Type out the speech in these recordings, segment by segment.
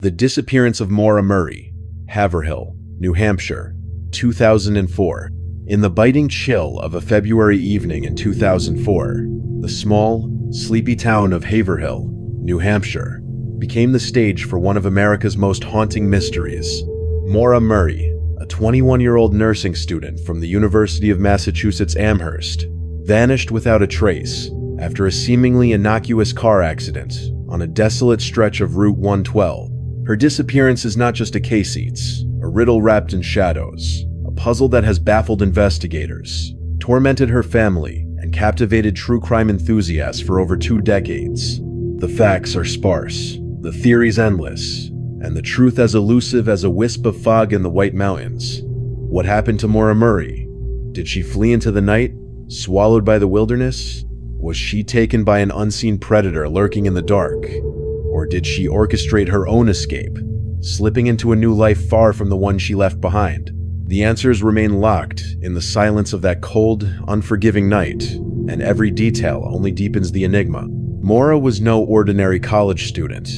The disappearance of Maura Murray, Haverhill, New Hampshire, 2004. In the biting chill of a February evening in 2004, the small, sleepy town of Haverhill, New Hampshire, became the stage for one of America's most haunting mysteries. Maura Murray, a 21-year-old nursing student from the University of Massachusetts Amherst, vanished without a trace after a seemingly innocuous car accident on a desolate stretch of Route 112. Her disappearance is not just a case, it's a riddle wrapped in shadows, a puzzle that has baffled investigators, tormented her family, and captivated true crime enthusiasts for over 2 decades. The facts are sparse, the theories endless, and the truth as elusive as a wisp of fog in the White Mountains. What happened to Maura Murray? Did she flee into the night, swallowed by the wilderness? Was she taken by an unseen predator lurking in the dark? Or did she orchestrate her own escape, slipping into a new life far from the one she left behind? The answers remain locked in the silence of that cold, unforgiving night, and every detail only deepens the enigma. Maura was no ordinary college student.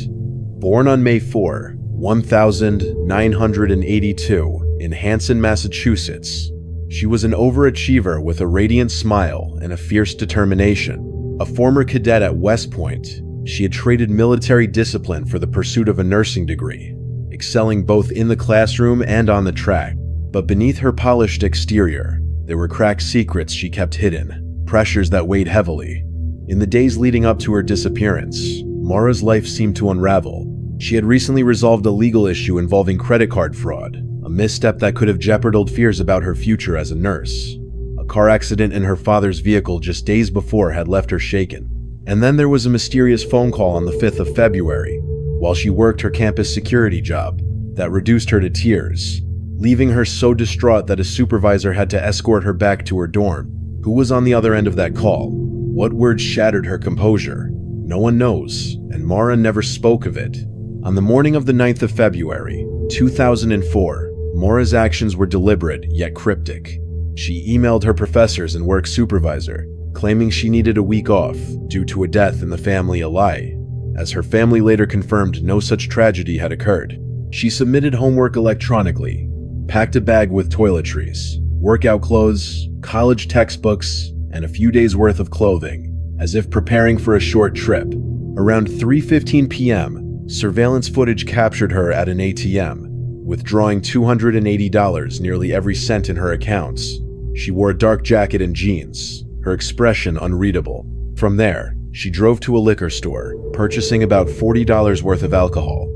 Born on May 4, 1982, in Hanson, Massachusetts, she was an overachiever with a radiant smile and a fierce determination. A former cadet at West Point, she had traded military discipline for the pursuit of a nursing degree, excelling both in the classroom and on the track. But beneath her polished exterior, there were cracked secrets she kept hidden, pressures that weighed heavily. In the days leading up to her disappearance, Maura's life seemed to unravel. She had recently resolved a legal issue involving credit card fraud, a misstep that could have jeopardized fears about her future as a nurse. A car accident in her father's vehicle just days before had left her shaken. And then there was a mysterious phone call on the 5th of February, while she worked her campus security job, that reduced her to tears, leaving her so distraught that a supervisor had to escort her back to her dorm. Who was on the other end of that call? What words shattered her composure? No one knows, and Maura never spoke of it. On the morning of the 9th of February, 2004, Maura's actions were deliberate yet cryptic. She emailed her professors and work supervisor, claiming she needed a week off due to a death in the family, a lie, as her family later confirmed no such tragedy had occurred. She submitted homework electronically, packed a bag with toiletries, workout clothes, college textbooks, and a few days' worth of clothing, as if preparing for a short trip. Around 3:15 p.m., surveillance footage captured her at an ATM, withdrawing $280, nearly every cent in her accounts. She wore a dark jacket and jeans, her expression unreadable. From there, she drove to a liquor store, purchasing about $40 worth of alcohol,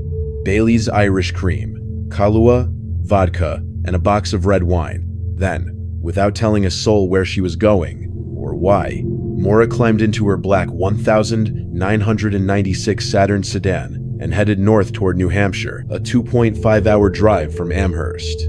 Bailey's Irish Cream, Kahlua, vodka, and a box of red wine. Then, without telling a soul where she was going, or why, Maura climbed into her black 1996 Saturn sedan and headed north toward New Hampshire, a 2.5-hour drive from Amherst.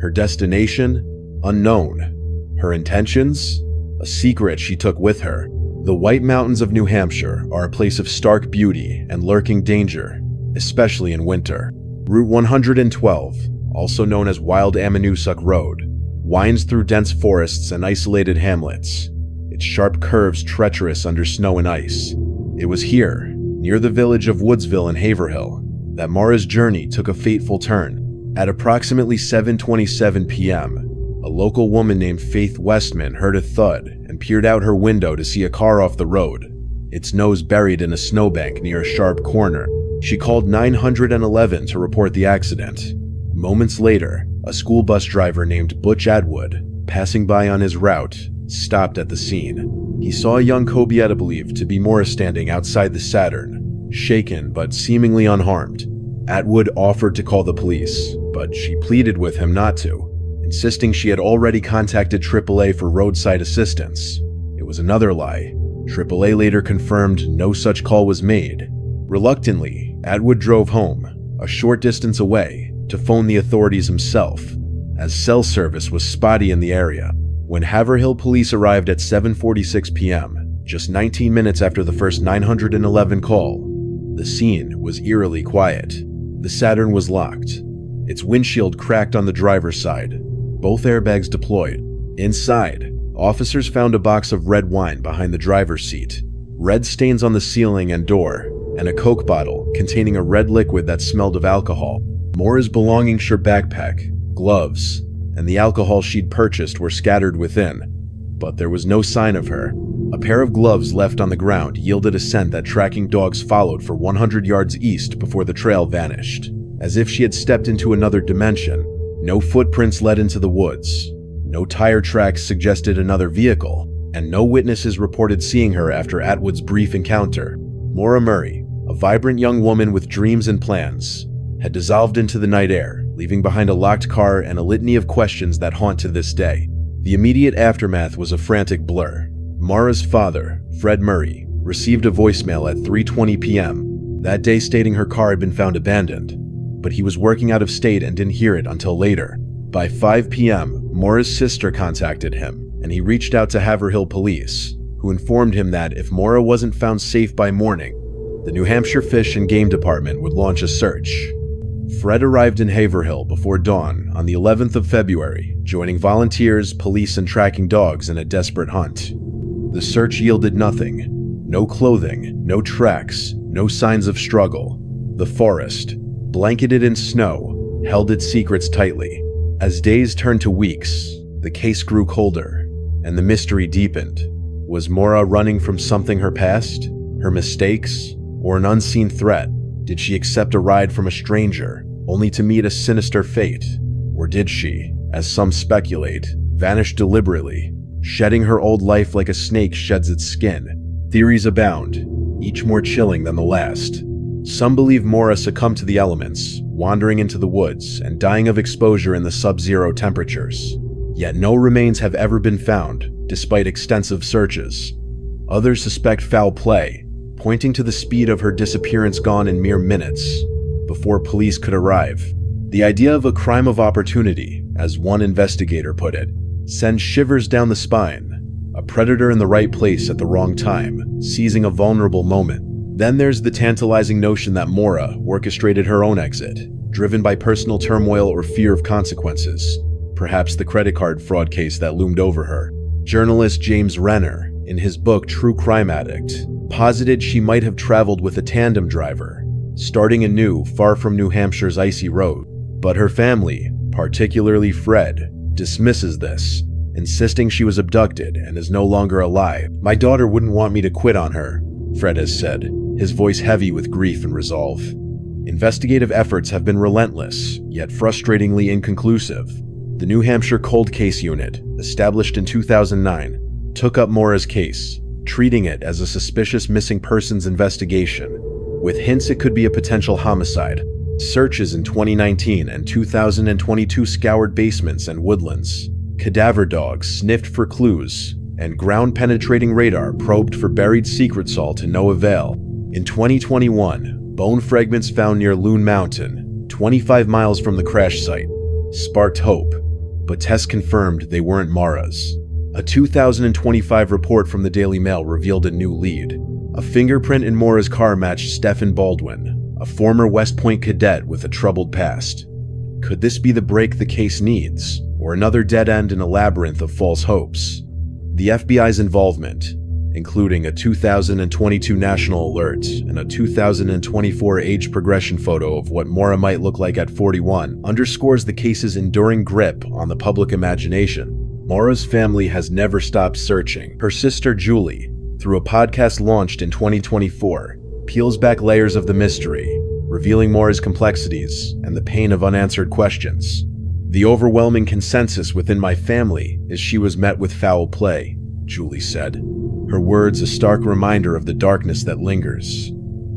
Her destination? Unknown. Her intentions? A secret she took with her. The White Mountains of New Hampshire are a place of stark beauty and lurking danger, especially in winter. Route 112, also known as Wild Ammonoosuc Road, winds through dense forests and isolated hamlets, its sharp curves treacherous under snow and ice. It was here, near the village of Woodsville in Haverhill, that Maura's journey took a fateful turn. At approximately 7:27 p.m., a local woman named Faith Westman heard a thud and peered out her window to see a car off the road, its nose buried in a snowbank near a sharp corner. She called 911 to report the accident. Moments later, a school bus driver named Butch Atwood, passing by on his route, stopped at the scene. He saw a young Kobieta believed to be Maura standing outside the Saturn, shaken but seemingly unharmed. Atwood offered to call the police, but she pleaded with him not to, insisting she had already contacted AAA for roadside assistance. It was another lie. AAA later confirmed no such call was made. Reluctantly, Atwood drove home, a short distance away, to phone the authorities himself, as cell service was spotty in the area. When Haverhill police arrived at 7:46 p.m., just 19 minutes after the first 911 call, the scene was eerily quiet. The Saturn was locked. Its windshield cracked on the driver's side, both airbags deployed. Inside, officers found a box of red wine behind the driver's seat, red stains on the ceiling and door, and a Coke bottle containing a red liquid that smelled of alcohol. Maura's belongings, her backpack, gloves, and the alcohol she'd purchased were scattered within, but there was no sign of her. A pair of gloves left on the ground yielded a scent that tracking dogs followed for 100 yards east before the trail vanished. As if she had stepped into another dimension, no footprints led into the woods, no tire tracks suggested another vehicle, and no witnesses reported seeing her after Atwood's brief encounter. Maura Murray, a vibrant young woman with dreams and plans, had dissolved into the night air, leaving behind a locked car and a litany of questions that haunt to this day. The immediate aftermath was a frantic blur. Maura's father, Fred Murray, received a voicemail at 3:20 p.m. that day stating her car had been found abandoned, but he was working out of state and didn't hear it until later. By 5 p.m., Maura's sister contacted him, and he reached out to Haverhill Police, who informed him that if Maura wasn't found safe by morning, the New Hampshire Fish and Game Department would launch a search. Fred arrived in Haverhill before dawn on the 11th of February, joining volunteers, police, and tracking dogs in a desperate hunt. The search yielded nothing. No clothing, no tracks, no signs of struggle. The forest, blanketed in snow, held its secrets tightly. As days turned to weeks, the case grew colder, and the mystery deepened. Was Maura running from something, her past, her mistakes, or an unseen threat? Did she accept a ride from a stranger, only to meet a sinister fate? Or did she, as some speculate, vanish deliberately, shedding her old life like a snake sheds its skin? Theories abound, each more chilling than the last. Some believe Maura succumbed to the elements, wandering into the woods and dying of exposure in the sub-zero temperatures. Yet no remains have ever been found, despite extensive searches. Others suspect foul play, pointing to the speed of her disappearance gone in mere minutes, before police could arrive. The idea of a crime of opportunity, as one investigator put it, sends shivers down the spine. A predator in the right place at the wrong time, seizing a vulnerable moment. Then there's the tantalizing notion that Maura orchestrated her own exit, driven by personal turmoil or fear of consequences. Perhaps the credit card fraud case that loomed over her. Journalist James Renner, in his book True Crime Addict, posited she might have traveled with a tandem driver, starting anew far from New Hampshire's icy road. But her family, particularly Fred, dismisses this, insisting she was abducted and is no longer alive. "My daughter wouldn't want me to quit on her," Fred has said, his voice heavy with grief and resolve. Investigative efforts have been relentless, yet frustratingly inconclusive. The New Hampshire Cold Case Unit, established in 2009, took up Maura's case, treating it as a suspicious missing persons investigation, with hints it could be a potential homicide. Searches in 2019 and 2022 scoured basements and woodlands. Cadaver dogs sniffed for clues, and ground-penetrating radar probed for buried secrets, all to no avail. In 2021, bone fragments found near Loon Mountain, 25 miles from the crash site, sparked hope, but tests confirmed they weren't Maura's. A 2025 report from the Daily Mail revealed a new lead. A fingerprint in Maura's car matched Stephen Baldwin, a former West Point cadet with a troubled past. Could this be the break the case needs, or another dead end in a labyrinth of false hopes? The FBI's involvement, including a 2022 national alert and a 2024 age progression photo of what Maura might look like at 41, underscores the case's enduring grip on the public imagination. Maura's family has never stopped searching. Her sister Julie, through a podcast launched in 2024, peels back layers of the mystery, revealing Maura's complexities and the pain of unanswered questions. "The overwhelming consensus within my family is she was met with foul play," Julie said, her words a stark reminder of the darkness that lingers.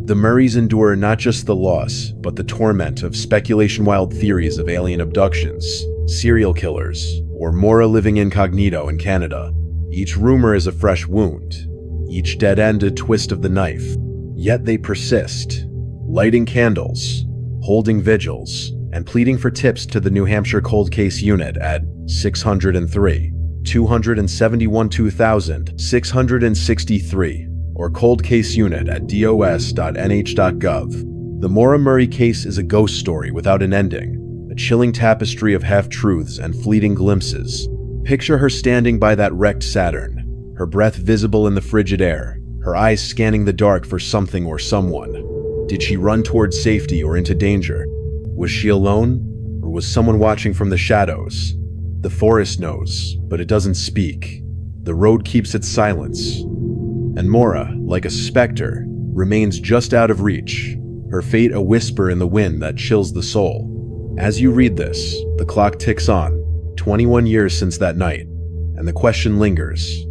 The Murrays endure not just the loss, but the torment of speculation-wild theories of alien abductions, serial killers, or Maura living incognito in Canada. Each rumor is a fresh wound, each dead end a twist of the knife. Yet they persist, lighting candles, holding vigils, and pleading for tips to the New Hampshire Cold Case Unit at 603-271-2663 or coldcaseunit@dos.nh.gov. The Maura Murray case is a ghost story without an ending, a chilling tapestry of half-truths and fleeting glimpses. Picture her standing by that wrecked Saturn, her breath visible in the frigid air, her eyes scanning the dark for something or someone. Did she run towards safety or into danger? Was she alone, or was someone watching from the shadows? The forest knows, but it doesn't speak. The road keeps its silence. And Maura, like a specter, remains just out of reach, her fate a whisper in the wind that chills the soul. As you read this, the clock ticks on, 21 years since that night, and the question lingers.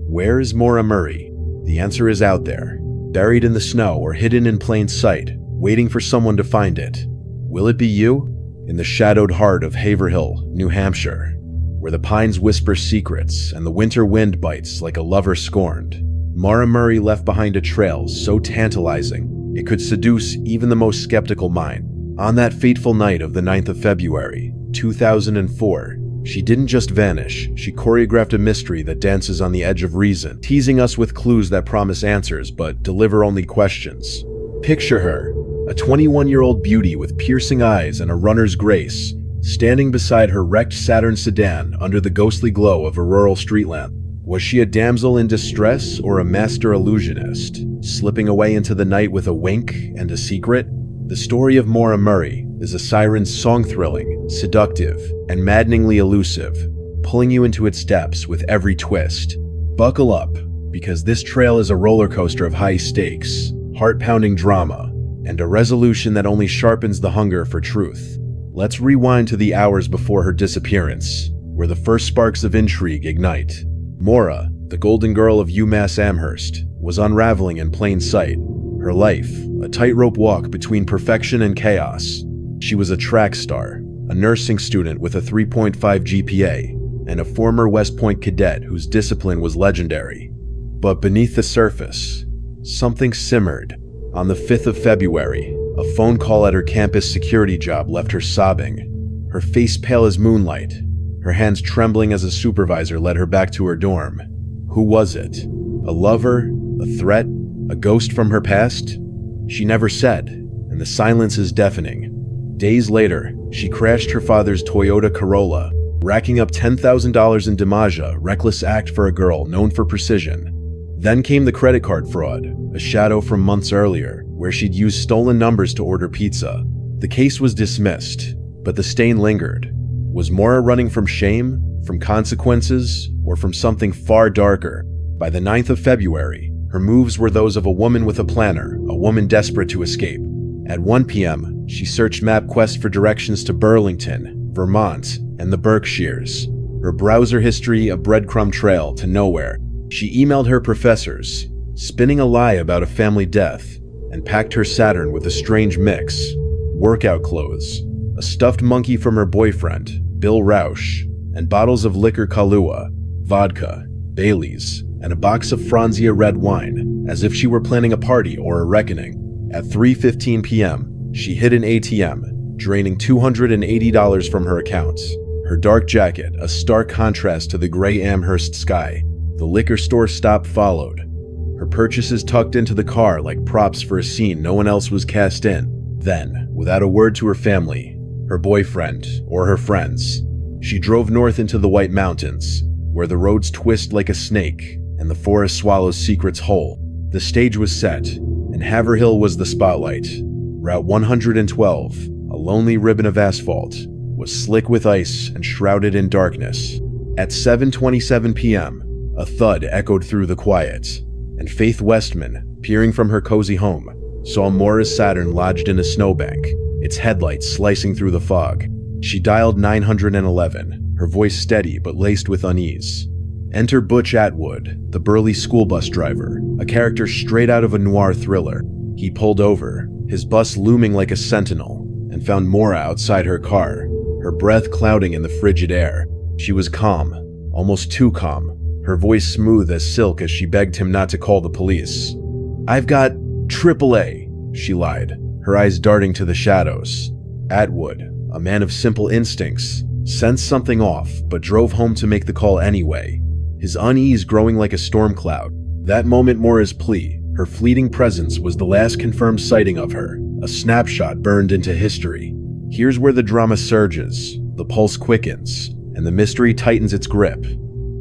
Where is Maura Murray? The answer is out there, buried in the snow or hidden in plain sight, waiting for someone to find it. Will it be you? In the shadowed heart of Haverhill, New Hampshire, where the pines whisper secrets and the winter wind bites like a lover scorned, Maura Murray left behind a trail so tantalizing it could seduce even the most skeptical mind. On that fateful night of the 9th of February, 2004, she didn't just vanish, she choreographed a mystery that dances on the edge of reason, teasing us with clues that promise answers but deliver only questions. Picture her, a 21-year-old beauty with piercing eyes and a runner's grace, standing beside her wrecked Saturn sedan under the ghostly glow of a rural street lamp. Was she a damsel in distress or a master illusionist, slipping away into the night with a wink and a secret? The story of Maura Murray is a siren's song-thrilling, seductive, and maddeningly elusive, pulling you into its depths with every twist. Buckle up, because this trail is a roller coaster of high stakes, heart-pounding drama, and a resolution that only sharpens the hunger for truth. Let's rewind to the hours before her disappearance, where the first sparks of intrigue ignite. Maura, the golden girl of UMass Amherst, was unraveling in plain sight. Her life, a tightrope walk between perfection and chaos. She was a track star, a nursing student with a 3.5 GPA, and a former West Point cadet whose discipline was legendary. But beneath the surface, something simmered. On the 5th of February, a phone call at her campus security job left her sobbing, her face pale as moonlight, her hands trembling as a supervisor led her back to her dorm. Who was it? A lover? A threat? A ghost from her past? She never said, and the silence is deafening. Days later, she crashed her father's Toyota Corolla, racking up $10,000 in damage, a reckless act for a girl known for precision. Then came the credit card fraud, a shadow from months earlier, where she'd used stolen numbers to order pizza. The case was dismissed, but the stain lingered. Was Maura running from shame, from consequences, or from something far darker? By the 9th of February, her moves were those of a woman with a planner, a woman desperate to escape. At 1 p.m., she searched MapQuest for directions to Burlington, Vermont, and the Berkshires. Her browser history a breadcrumb trail to nowhere. She emailed her professors, spinning a lie about a family death, and packed her Saturn with a strange mix. Workout clothes, a stuffed monkey from her boyfriend, Bill Rausch, and bottles of liquor Kahlua, vodka, Baileys, and a box of Franzia red wine, as if she were planning a party or a reckoning. At 3:15 p.m., she hit an ATM, draining $280 from her account. Her dark jacket, a stark contrast to the gray Amherst sky. The liquor store stop followed. Her purchases tucked into the car like props for a scene no one else was cast in. Then, without a word to her family, her boyfriend, or her friends, she drove north into the White Mountains, where the roads twist like a snake and the forest swallows secrets whole. The stage was set, and Haverhill was the spotlight. Route 112, a lonely ribbon of asphalt, was slick with ice and shrouded in darkness. At 7:27 p.m., a thud echoed through the quiet, and Faith Westman, peering from her cozy home, saw Maura's Saturn lodged in a snowbank, its headlights slicing through the fog. She dialed 911, her voice steady but laced with unease. Enter Butch Atwood, the burly school bus driver, a character straight out of a noir thriller. He pulled over, his bus looming like a sentinel, and found Maura outside her car, her breath clouding in the frigid air. She was calm, almost too calm, her voice smooth as silk as she begged him not to call the police. "I've got AAA," she lied, her eyes darting to the shadows. Atwood, a man of simple instincts, sensed something off but drove home to make the call anyway, his unease growing like a storm cloud. That moment Maura's plea, her fleeting presence, was the last confirmed sighting of her, a snapshot burned into history. Here's where the drama surges, the pulse quickens, and the mystery tightens its grip.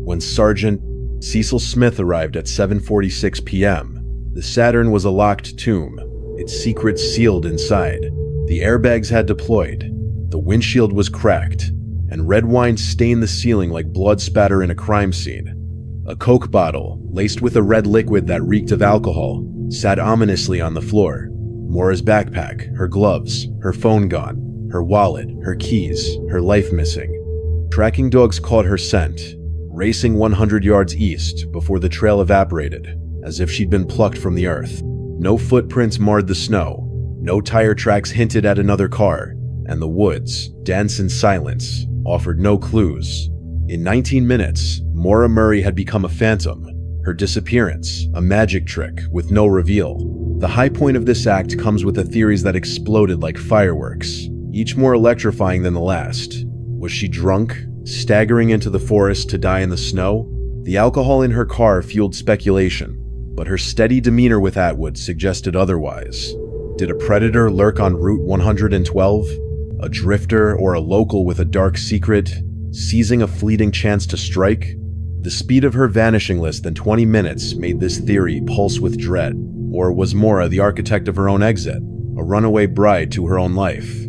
When Sergeant Cecil Smith arrived at 7:46 p.m., The Saturn was a locked tomb, its secrets sealed inside. The airbags had deployed, the windshield was cracked, and red wine stained the ceiling like blood spatter in a crime scene. A Coke bottle, laced with a red liquid that reeked of alcohol, sat ominously on the floor. Maura's backpack, her gloves, her phone gone, her wallet, her keys, her life missing. Tracking dogs caught her scent, racing 100 yards east before the trail evaporated, as if she'd been plucked from the earth. No footprints marred the snow, no tire tracks hinted at another car, and the woods, dense in silence, offered no clues. In 19 minutes, Maura Murray had become a phantom, her disappearance a magic trick with no reveal. The high point of this act comes with the theories that exploded like fireworks, each more electrifying than the last. Was she drunk, staggering into the forest to die in the snow? The alcohol in her car fueled speculation, but her steady demeanor with Atwood suggested otherwise. Did a predator lurk on Route 112? A drifter or a local with a dark secret, seizing a fleeting chance to strike? The speed of her vanishing less than 20 minutes made this theory pulse with dread. Or was Maura the architect of her own exit, a runaway bride to her own life?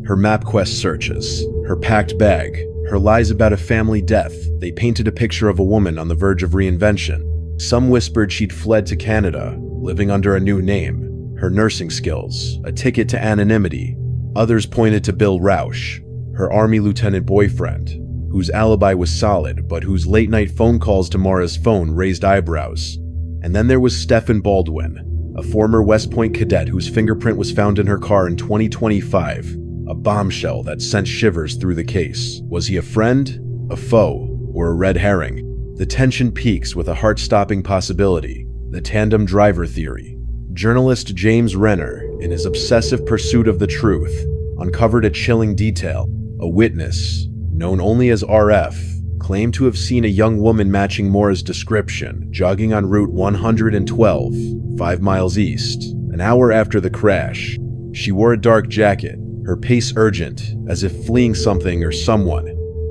Her MapQuest searches, her packed bag, her lies about a family death, they painted a picture of a woman on the verge of reinvention. Some whispered she'd fled to Canada, living under a new name, her nursing skills, a ticket to anonymity. Others pointed to Bill Rausch, her Army lieutenant boyfriend, whose alibi was solid, but whose late-night phone calls to Maura's phone raised eyebrows. And then there was Stephen Baldwin, a former West Point cadet whose fingerprint was found in her car in 2025, a bombshell that sent shivers through the case. Was he a friend, a foe, or a red herring? The tension peaks with a heart-stopping possibility, the tandem driver theory. Journalist James Renner, in his obsessive pursuit of the truth, uncovered a chilling detail. A witness, known only as RF, claimed to have seen a young woman matching Maura's description, jogging on Route 112, 5 miles east, an hour after the crash. She wore a dark jacket, her pace urgent, as if fleeing something or someone.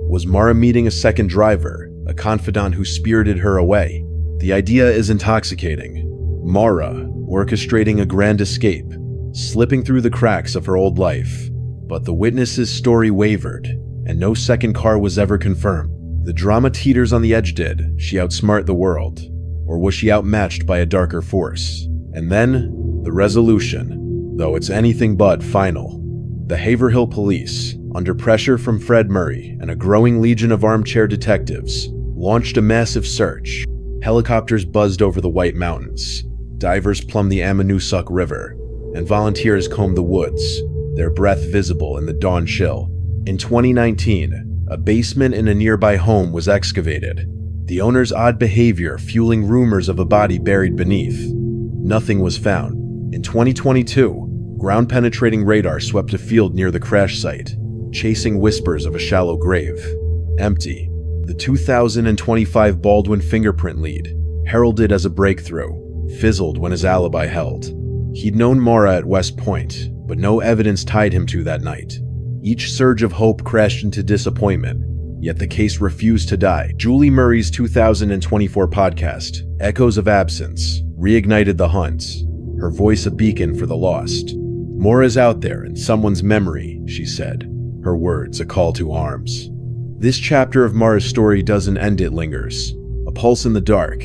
Was Maura meeting a second driver, a confidant who spirited her away? The idea is intoxicating. Maura, orchestrating a grand escape, slipping through the cracks of her old life. But the witness's story wavered, and no second car was ever confirmed. The drama teeters on the edge. Did she outsmart the world? Or was she outmatched by a darker force? And then, the resolution, though it's anything but final. The Haverhill Police, under pressure from Fred Murray and a growing legion of armchair detectives, launched a massive search. Helicopters buzzed over the White Mountains, divers plumbed the Ammonoosuc River, and volunteers combed the woods, their breath visible in the dawn chill. In 2019, a basement in a nearby home was excavated, the owner's odd behavior fueling rumors of a body buried beneath. Nothing was found. In 2022, ground-penetrating radar swept a field near the crash site, chasing whispers of a shallow grave. Empty. The 2025 Baldwin fingerprint lead, heralded as a breakthrough, fizzled when his alibi held. He'd known Maura at West Point, but no evidence tied him to that night. Each surge of hope crashed into disappointment, yet the case refused to die. Julie Murray's 2024 podcast, Echoes of Absence, reignited the hunt, her voice a beacon for the lost. Maura's out there in someone's memory, she said, her words a call to arms. This chapter of Maura's story doesn't end, it lingers, a pulse in the dark.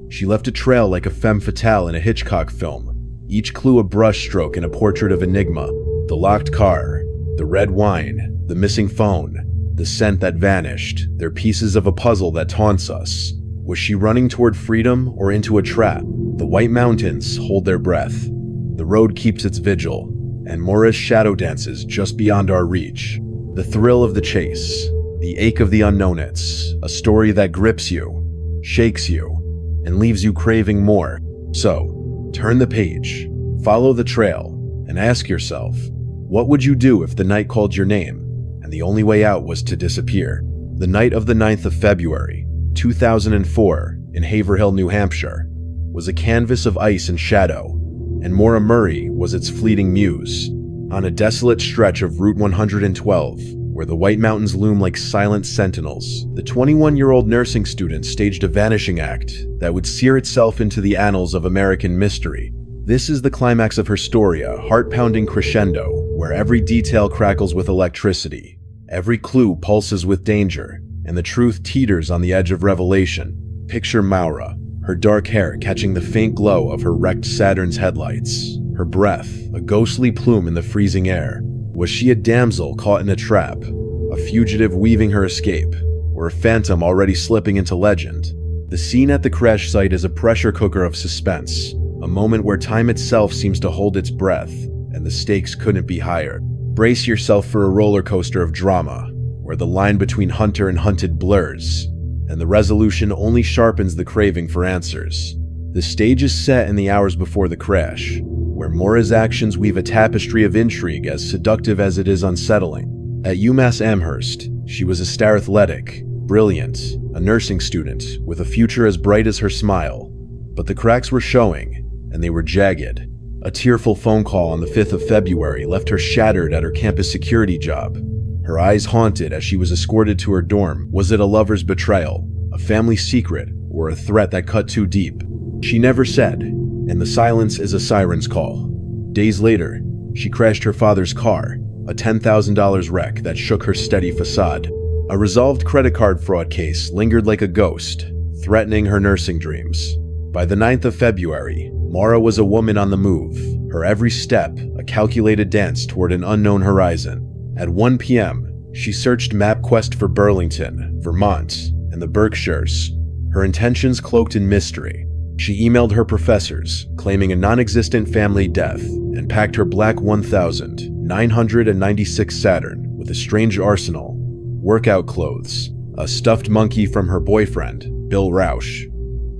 She left a trail like a femme fatale in a Hitchcock film, each clue a brushstroke in a portrait of enigma. The locked car, the red wine, the missing phone, the scent that vanished, they're pieces of a puzzle that taunts us. Was she running toward freedom or into a trap? The White Mountains hold their breath. The road keeps its vigil, and Maura's shadow dances just beyond our reach. The thrill of the chase, the ache of the unknown. It's a story that grips you, shakes you, and leaves you craving more. So, turn the page, follow the trail, and ask yourself, what would you do if the night called your name, and the only way out was to disappear? The night of the 9th of February, 2004, in Haverhill, New Hampshire, was a canvas of ice and shadow, and Maura Murray was its fleeting muse. On a desolate stretch of Route 112, where the White Mountains loom like silent sentinels, the 21-year-old nursing student staged a vanishing act that would sear itself into the annals of American mystery. This is the climax of her story, a heart-pounding crescendo, where every detail crackles with electricity, every clue pulses with danger, and the truth teeters on the edge of revelation. Picture Maura, her dark hair catching the faint glow of her wrecked Saturn's headlights, her breath a ghostly plume in the freezing air. Was she a damsel caught in a trap, a fugitive weaving her escape, or a phantom already slipping into legend? The scene at the crash site is a pressure cooker of suspense, a moment where time itself seems to hold its breath, and the stakes couldn't be higher. Brace yourself for a roller coaster of drama, where the line between hunter and hunted blurs, and the resolution only sharpens the craving for answers. The stage is set in the hours before the crash, where Maura's actions weave a tapestry of intrigue as seductive as it is unsettling. At UMass Amherst, she was a star athletic, brilliant, a nursing student with a future as bright as her smile. But the cracks were showing, and they were jagged. A tearful phone call on the 5th of February left her shattered at her campus security job. Her eyes haunted as she was escorted to her dorm. Was it a lover's betrayal, a family secret, or a threat that cut too deep? She never said, and the silence is a siren's call. Days later, she crashed her father's car, a $10,000 wreck that shook her steady facade. A resolved credit card fraud case lingered like a ghost, threatening her nursing dreams. By the 9th of February, Maura was a woman on the move, her every step a calculated dance toward an unknown horizon. At 1 p.m., she searched MapQuest for Burlington, Vermont, and the Berkshires, her intentions cloaked in mystery. She emailed her professors, claiming a non-existent family death, and packed her black 1996 Saturn with a strange arsenal: workout clothes, a stuffed monkey from her boyfriend, Bill Rausch,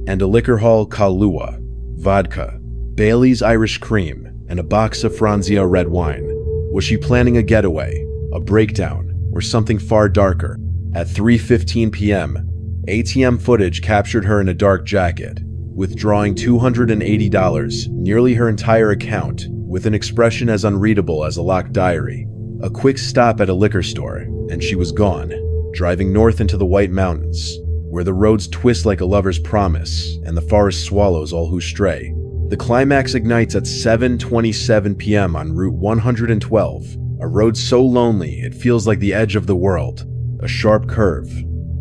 and a liquor hall Kahlua, vodka, Bailey's Irish Cream, and a box of Franzia red wine. Was she planning a getaway, a breakdown, or something far darker? At 3:15 p.m., ATM footage captured her in a dark jacket, withdrawing $280, nearly her entire account, with an expression as unreadable as a locked diary. A quick stop at a liquor store, and she was gone, driving north into the White Mountains, where the roads twist like a lover's promise, and the forest swallows all who stray. The climax ignites at 7:27 p.m. on Route 112, a road so lonely it feels like the edge of the world. A sharp curve,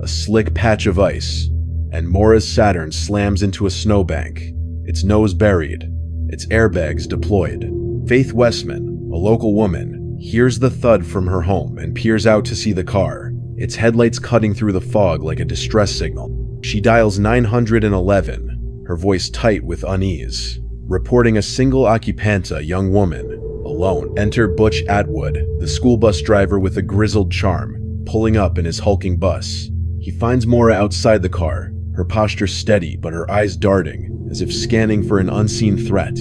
a slick patch of ice, and Maura's Saturn slams into a snowbank, its nose buried, its airbags deployed. Faith Westman, a local woman, hears the thud from her home and peers out to see the car, its headlights cutting through the fog like a distress signal. She dials 911, her voice tight with unease, reporting a single occupanta young woman, alone. Enter Butch Atwood, the school bus driver with a grizzled charm, pulling up in his hulking bus. He finds Maura outside the car, her posture steady but her eyes darting, as if scanning for an unseen threat.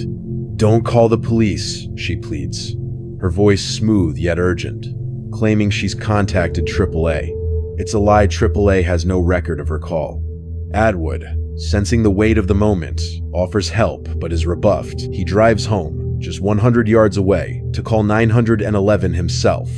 "Don't call the police," she pleads, her voice smooth yet urgent, claiming she's contacted AAA. It's a lie. AAA has no record of her call. Atwood, sensing the weight of the moment, offers help but is rebuffed. He drives home, just 100 yards away, to call 911 himself,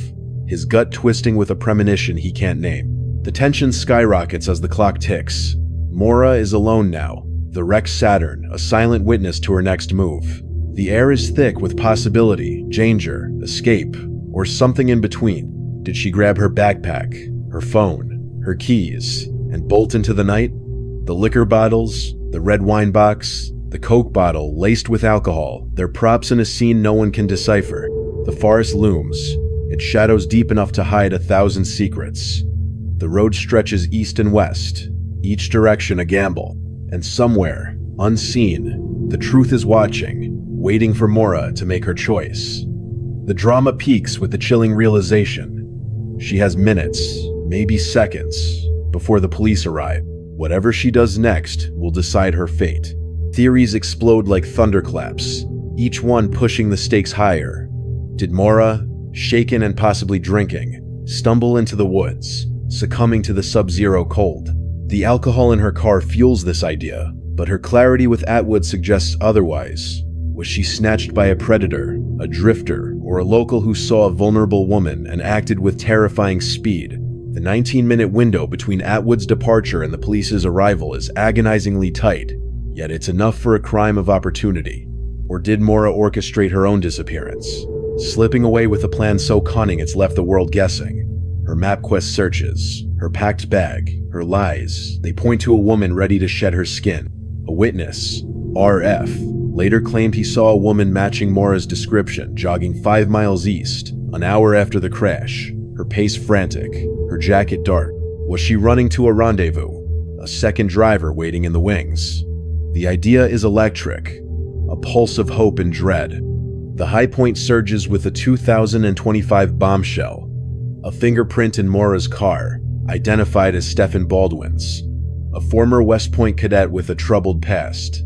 his gut twisting with a premonition he can't name. The tension skyrockets as the clock ticks. Maura is alone now, the wrecked Saturn, a silent witness to her next move. The air is thick with possibility, danger, escape, or something in between. Did she grab her backpack, her phone, her keys, and bolt into the night? The liquor bottles, the red wine box, the Coke bottle laced with alcohol, they're props in a scene no one can decipher. The forest looms, its shadows deep enough to hide 1,000 secrets. The road stretches east and west, each direction a gamble, and somewhere, unseen, the truth is watching, waiting for Maura to make her choice. The drama peaks with the chilling realization. She has minutes, maybe seconds, before the police arrive. Whatever she does next will decide her fate. Theories explode like thunderclaps, each one pushing the stakes higher. Did Maura, shaken and possibly drinking, stumble into the woods, succumbing to the sub-zero cold? The alcohol in her car fuels this idea, but her clarity with Atwood suggests otherwise. Was she snatched by a predator, a drifter, or a local who saw a vulnerable woman and acted with terrifying speed. The 19-minute window between Atwood's departure and the police's arrival is agonizingly tight, yet it's enough for a crime of opportunity. Or did Maura orchestrate her own disappearance, slipping away with a plan so cunning it's left the world guessing? Her MapQuest searches, her packed bag, her lies, they point to a woman ready to shed her skin. A witness, RF, later claimed he saw a woman matching Maura's description jogging 5 miles east, an hour after the crash, her pace frantic, her jacket dark. Was she running to a rendezvous? A second driver waiting in the wings? The idea is electric, a pulse of hope and dread. The high point surges with a 2025 bombshell, a fingerprint in Maura's car, identified as Stephen Baldwin's, a former West Point cadet with a troubled past.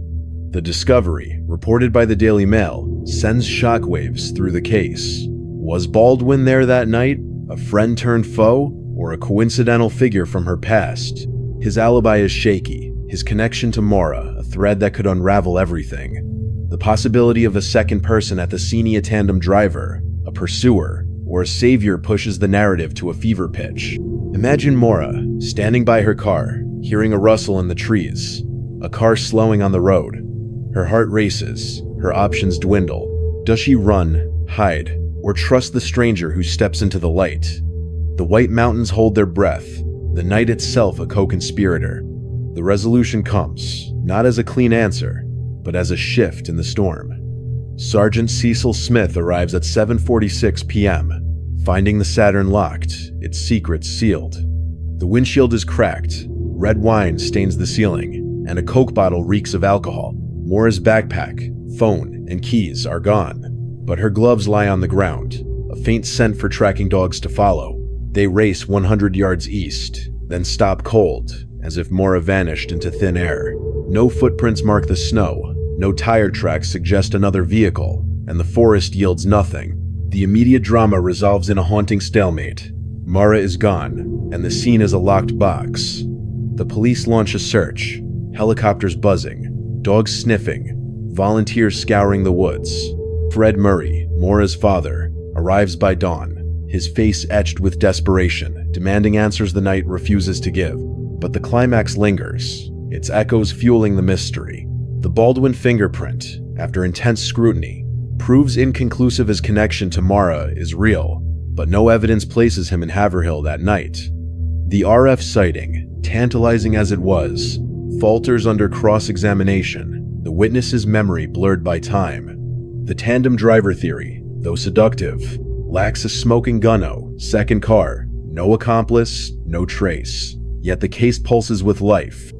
The discovery, reported by the Daily Mail, sends shockwaves through the case. Was Baldwin there that night, a friend turned foe, or a coincidental figure from her past? His alibi is shaky, his connection to Maura a thread that could unravel everything. The possibility of a second person at the scene, a tandem driver, a pursuer, or a savior pushes the narrative to a fever pitch. Imagine Maura standing by her car, hearing a rustle in the trees, a car slowing on the road. Her heart races, her options dwindle. Does she run, hide, or trust the stranger who steps into the light? The White Mountains hold their breath, the night itself a co-conspirator. The resolution comes, not as a clean answer, but as a shift in the storm. Sergeant Cecil Smith arrives at 7:46 p.m., finding the Saturn locked, its secrets sealed. The windshield is cracked, red wine stains the ceiling, and a Coke bottle reeks of alcohol. Maura's backpack, phone, and keys are gone, but her gloves lie on the ground, a faint scent for tracking dogs to follow. They race 100 yards east, then stop cold, as if Maura vanished into thin air. No footprints mark the snow, no tire tracks suggest another vehicle, and the forest yields nothing. The immediate drama resolves in a haunting stalemate. Maura is gone, and the scene is a locked box. The police launch a search, helicopters buzzing, dogs sniffing, volunteers scouring the woods. Fred Murray, Maura's father, arrives by dawn, his face etched with desperation, demanding answers the night refuses to give. But the climax lingers, its echoes fueling the mystery. The Baldwin fingerprint, after intense scrutiny, proves inconclusive. His connection to Maura is real, but no evidence places him in Haverhill that night. The RF sighting, tantalizing as it was, falters under cross-examination, the witness's memory blurred by time. The tandem driver theory, though seductive, lacks a smoking gunno, second car, no accomplice, no trace. Yet the case pulses with life.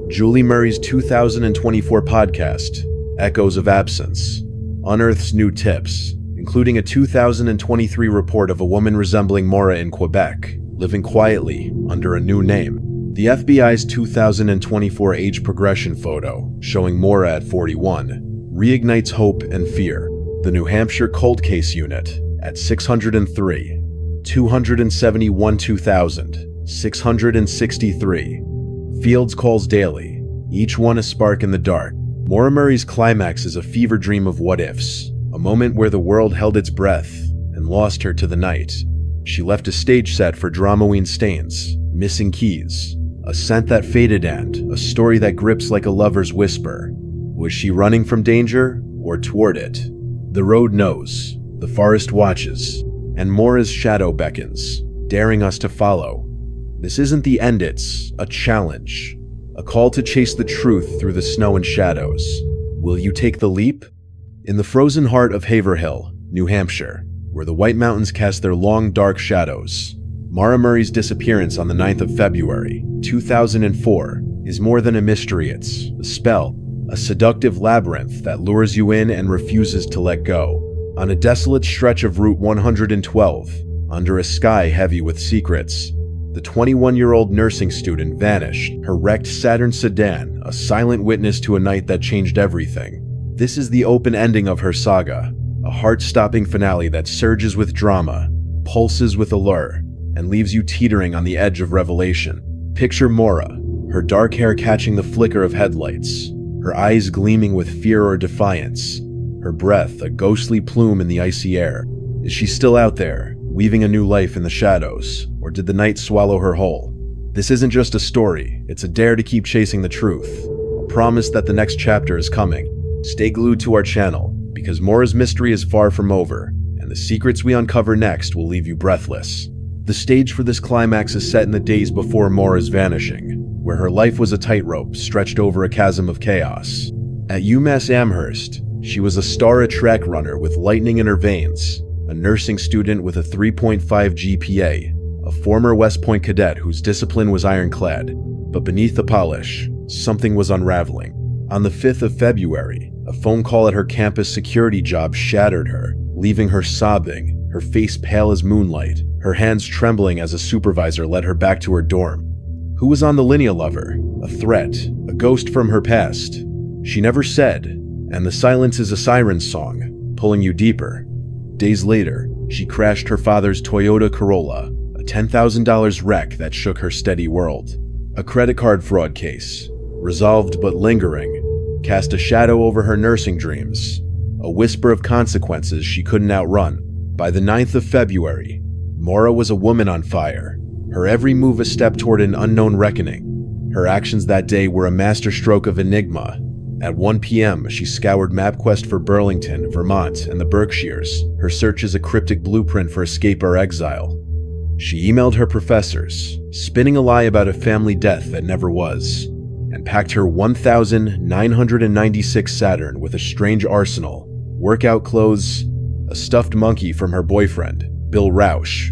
Julie Murray's 2024 podcast, Echoes of Absence, unearths new tips, including a 2023 report of a woman resembling Maura in Quebec, living quietly under a new name. The FBI's 2024 age progression photo, showing Maura at 41, reignites hope and fear. The New Hampshire cold case unit, at 603, 271 663. Fields calls daily, each one a spark in the dark. Maura Murray's climax is a fever dream of what-ifs, a moment where the world held its breath and lost her to the night. She left a stage set for Dramaween stains, missing keys, a scent that faded and a story that grips like a lover's whisper. Was she running from danger or toward it? The road knows, the forest watches, and Maura's shadow beckons, daring us to follow. This isn't the end, it's a challenge, a call to chase the truth through the snow and shadows. Will you take the leap? In the frozen heart of Haverhill, New Hampshire, where the White Mountains cast their long dark shadows, Maura Murray's disappearance on the 9th of February, 2004, is more than a mystery. It's a spell, a seductive labyrinth that lures you in and refuses to let go. On a desolate stretch of Route 112, under a sky heavy with secrets, the 21-year-old nursing student vanished, her wrecked Saturn sedan a silent witness to a night that changed everything. This is the open ending of her saga, a heart-stopping finale that surges with drama, pulses with allure, and leaves you teetering on the edge of revelation. Picture Maura, her dark hair catching the flicker of headlights, her eyes gleaming with fear or defiance, her breath a ghostly plume in the icy air. Is she still out there, weaving a new life in the shadows, or did the night swallow her whole? This isn't just a story, it's a dare to keep chasing the truth. A promise that the next chapter is coming. Stay glued to our channel, because Maura's mystery is far from over, and the secrets we uncover next will leave you breathless. The stage for this climax is set in the days before Maura's vanishing, where her life was a tightrope stretched over a chasm of chaos. At UMass Amherst, she was a star track runner with lightning in her veins, a nursing student with a 3.5 GPA, a former West Point cadet whose discipline was ironclad, but beneath the polish, something was unraveling. On the 5th of February, a phone call at her campus security job shattered her, leaving her sobbing, her face pale as moonlight, her hands trembling as a supervisor led her back to her dorm. Who was on the lineal lover? A threat, a ghost from her past. She never said, and the silence is a siren song, pulling you deeper. Days later, she crashed her father's Toyota Corolla, a $10,000 wreck that shook her steady world. A credit card fraud case, resolved but lingering, cast a shadow over her nursing dreams, a whisper of consequences she couldn't outrun. By the 9th of February, Maura was a woman on fire, her every move a step toward an unknown reckoning. Her actions that day were a masterstroke of enigma. At 1 p.m., she scoured MapQuest for Burlington, Vermont, and the Berkshires, her search as a cryptic blueprint for escape or exile. She emailed her professors, spinning a lie about a family death that never was, and packed her 1,996 Saturn with a strange arsenal, workout clothes, a stuffed monkey from her boyfriend, Bill Rausch,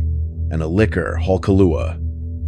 and a liquor, Hulkalua,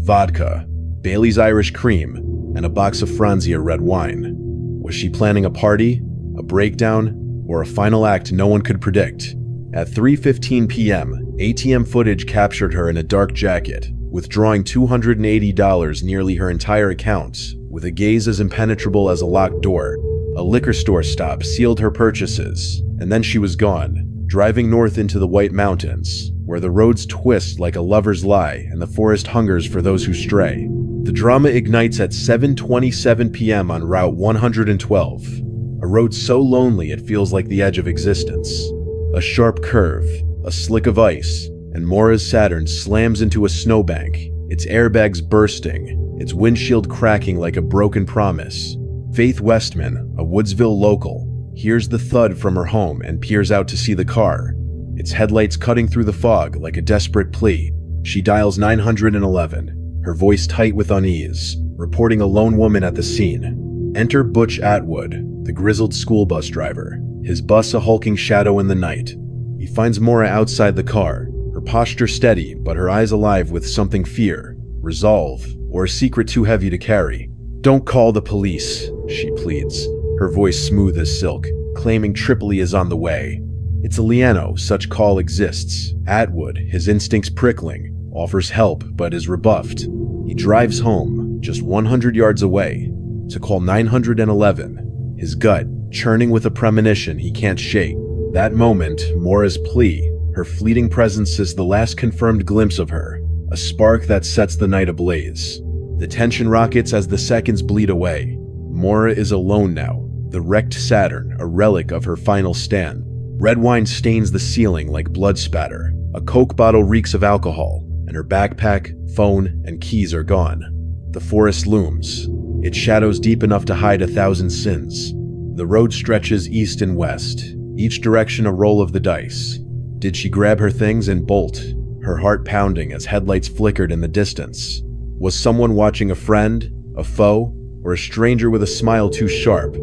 vodka, Bailey's Irish Cream, and a box of Franzia red wine. Was she planning a party, a breakdown, or a final act no one could predict? At 3:15 p.m., ATM footage captured her in a dark jacket, withdrawing $280, nearly her entire account, with a gaze as impenetrable as a locked door. A liquor store stop sealed her purchases, and then she was gone, driving north into the White Mountains, where the roads twist like a lover's lie and the forest hungers for those who stray. The drama ignites at 7:27 p.m. on Route 112, a road so lonely it feels like the edge of existence. A sharp curve, a slick of ice, and Maura's Saturn slams into a snowbank, its airbags bursting, its windshield cracking like a broken promise. Faith Westman, a Woodsville local, hears the thud from her home and peers out to see the car, its headlights cutting through the fog like a desperate plea. She dials 911. Her voice tight with unease, reporting a lone woman at the scene. Enter Butch Atwood, the grizzled school bus driver, his bus a hulking shadow in the night. He finds Maura outside the car, her posture steady but her eyes alive with something fear, resolve, or a secret too heavy to carry. "Don't call the police," she pleads, her voice smooth as silk, claiming Tripoli is on the way. It's a liano, such call exists. Atwood, his instincts prickling, offers help but is rebuffed. He drives home, just 100 yards away, to call 911, his gut churning with a premonition he can't shake. That moment, Maura's plea, her fleeting presence is the last confirmed glimpse of her, a spark that sets the night ablaze. The tension rockets as the seconds bleed away. Maura is alone now, the wrecked Saturn, a relic of her final stand. Red wine stains the ceiling like blood spatter. A Coke bottle reeks of alcohol, and her backpack, phone, and keys are gone. The forest looms, its shadows deep enough to hide 1,000 sins. The road stretches east and west, each direction a roll of the dice. Did she grab her things and bolt, her heart pounding as headlights flickered in the distance? Was someone watching a friend, a foe, or a stranger with a smile too sharp?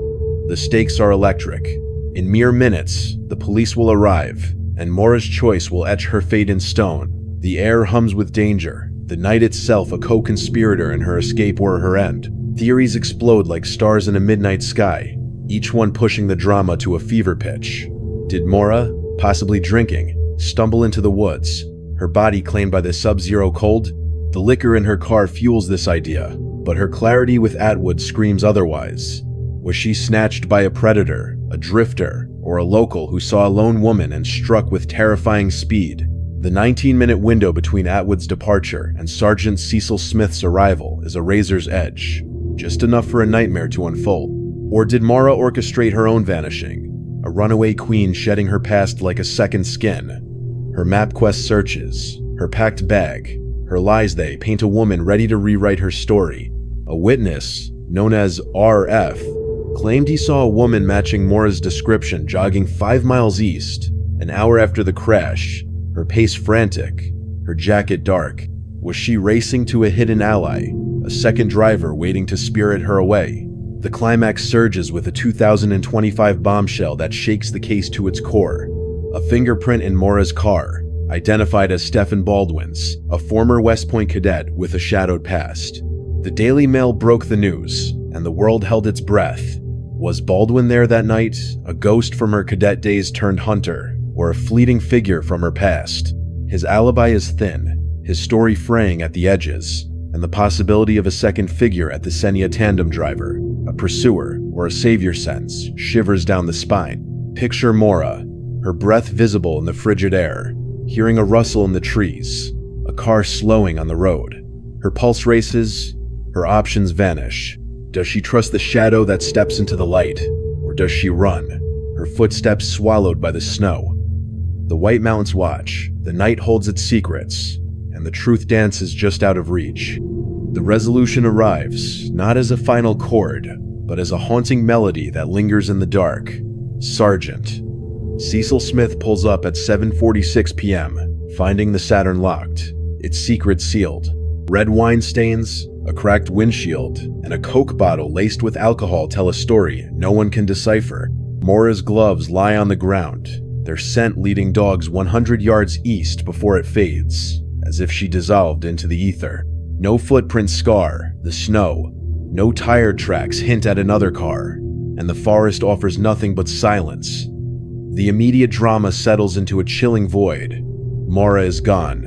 The stakes are electric. In mere minutes, the police will arrive, and Maura's choice will etch her fate in stone. The air hums with danger, the night itself a co-conspirator in her escape or her end. Theories explode like stars in a midnight sky, each one pushing the drama to a fever pitch. Did Maura, possibly drinking, stumble into the woods, her body claimed by the sub-zero cold? The liquor in her car fuels this idea, but her clarity with Atwood screams otherwise. Was she snatched by a predator, a drifter, or a local who saw a lone woman and struck with terrifying speed? The 19-minute window between Atwood's departure and Sergeant Cecil Smith's arrival is a razor's edge, just enough for a nightmare to unfold. Or did Maura orchestrate her own vanishing, a runaway queen shedding her past like a second skin? Her MapQuest searches, her packed bag, her lies, they paint a woman ready to rewrite her story. A witness, known as RF, claimed he saw a woman matching Maura's description jogging 5 miles east, an hour after the crash, her pace frantic, her jacket dark. Was she racing to a hidden ally, a second driver waiting to spirit her away? The climax surges with a 2025 bombshell that shakes the case to its core. A fingerprint in Maura's car, identified as Stephen Baldwin's, a former West Point cadet with a shadowed past. The Daily Mail broke the news, and the world held its breath. Was Baldwin there that night, a ghost from her cadet days turned hunter, or a fleeting figure from her past? His alibi is thin, his story fraying at the edges, and the possibility of a second figure at the Xenia tandem driver, a pursuer or a savior sense, shivers down the spine. Picture Maura, her breath visible in the frigid air, hearing a rustle in the trees, a car slowing on the road. Her pulse races, her options vanish. Does she trust the shadow that steps into the light, or does she run, her footsteps swallowed by the snow? The White Mountains watch, the night holds its secrets, and the truth dances just out of reach. The resolution arrives, not as a final chord, but as a haunting melody that lingers in the dark. Sergeant. Cecil Smith pulls up at 7:46 p.m., finding the Saturn locked, its secret sealed. Red wine stains, a cracked windshield, and a Coke bottle laced with alcohol tell a story no one can decipher. Maura's gloves lie on the ground, their scent leading dogs 100 yards east before it fades, as if she dissolved into the ether. No footprints scar the snow, no tire tracks hint at another car, and the forest offers nothing but silence. The immediate drama settles into a chilling void. Maura is gone,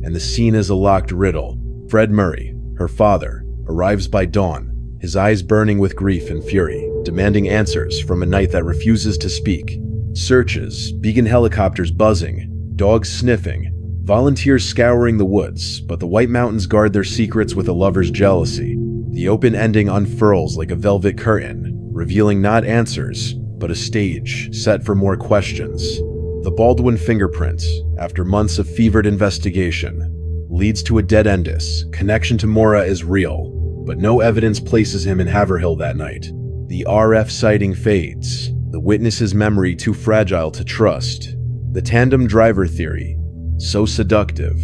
and the scene is a locked riddle. Fred Murray, her father, arrives by dawn, his eyes burning with grief and fury, demanding answers from a night that refuses to speak. Searches, Beacon helicopters buzzing, dogs sniffing, volunteers scouring the woods, but the White Mountains guard their secrets with a lover's jealousy. The open ending unfurls like a velvet curtain, revealing not answers, but a stage set for more questions. The Baldwin fingerprint, after months of fevered investigation, leads to a dead endless. Connection to Maura is real, but no evidence places him in Haverhill that night. The RF sighting fades, the witness's memory too fragile to trust. The tandem driver theory, so seductive,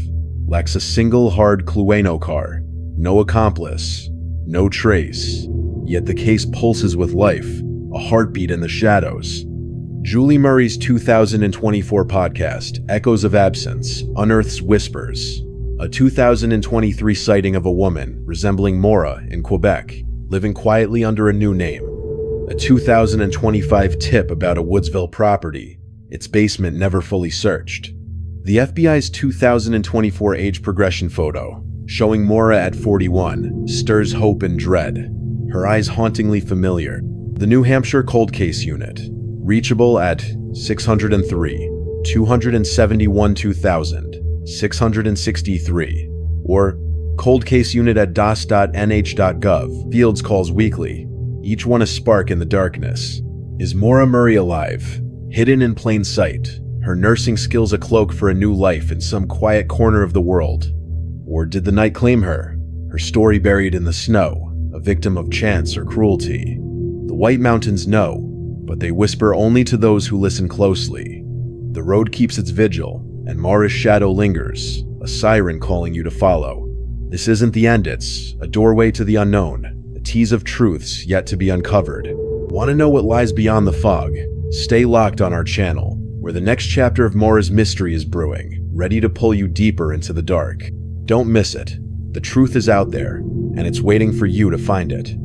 lacks a single hard Clueno car, no accomplice, no trace. Yet the case pulses with life, a heartbeat in the shadows. Julie Murray's 2024 podcast, Echoes of Absence, unearths whispers. A 2023 sighting of a woman resembling Maura in Quebec, living quietly under a new name. A 2025 tip about a Woodsville property, its basement never fully searched. The FBI's 2024 age progression photo, showing Maura at 41, stirs hope and dread, her eyes hauntingly familiar. The New Hampshire Cold Case Unit, reachable at 603, 271 2663, or Cold Case Unit at dos.nh.gov, fields calls weekly, each one a spark in the darkness. Is Maura Murray alive, hidden in plain sight, her nursing skills a cloak for a new life in some quiet corner of the world? Or did the night claim her, her story buried in the snow, a victim of chance or cruelty? The White Mountains know, but they whisper only to those who listen closely. The road keeps its vigil, and Maura's shadow lingers, a siren calling you to follow. This isn't the end, it's a doorway to the unknown, a tease of truths yet to be uncovered. Want to know what lies beyond the fog? Stay locked on our channel, where the next chapter of Maura's mystery is brewing, ready to pull you deeper into the dark. Don't miss it. The truth is out there, and it's waiting for you to find it.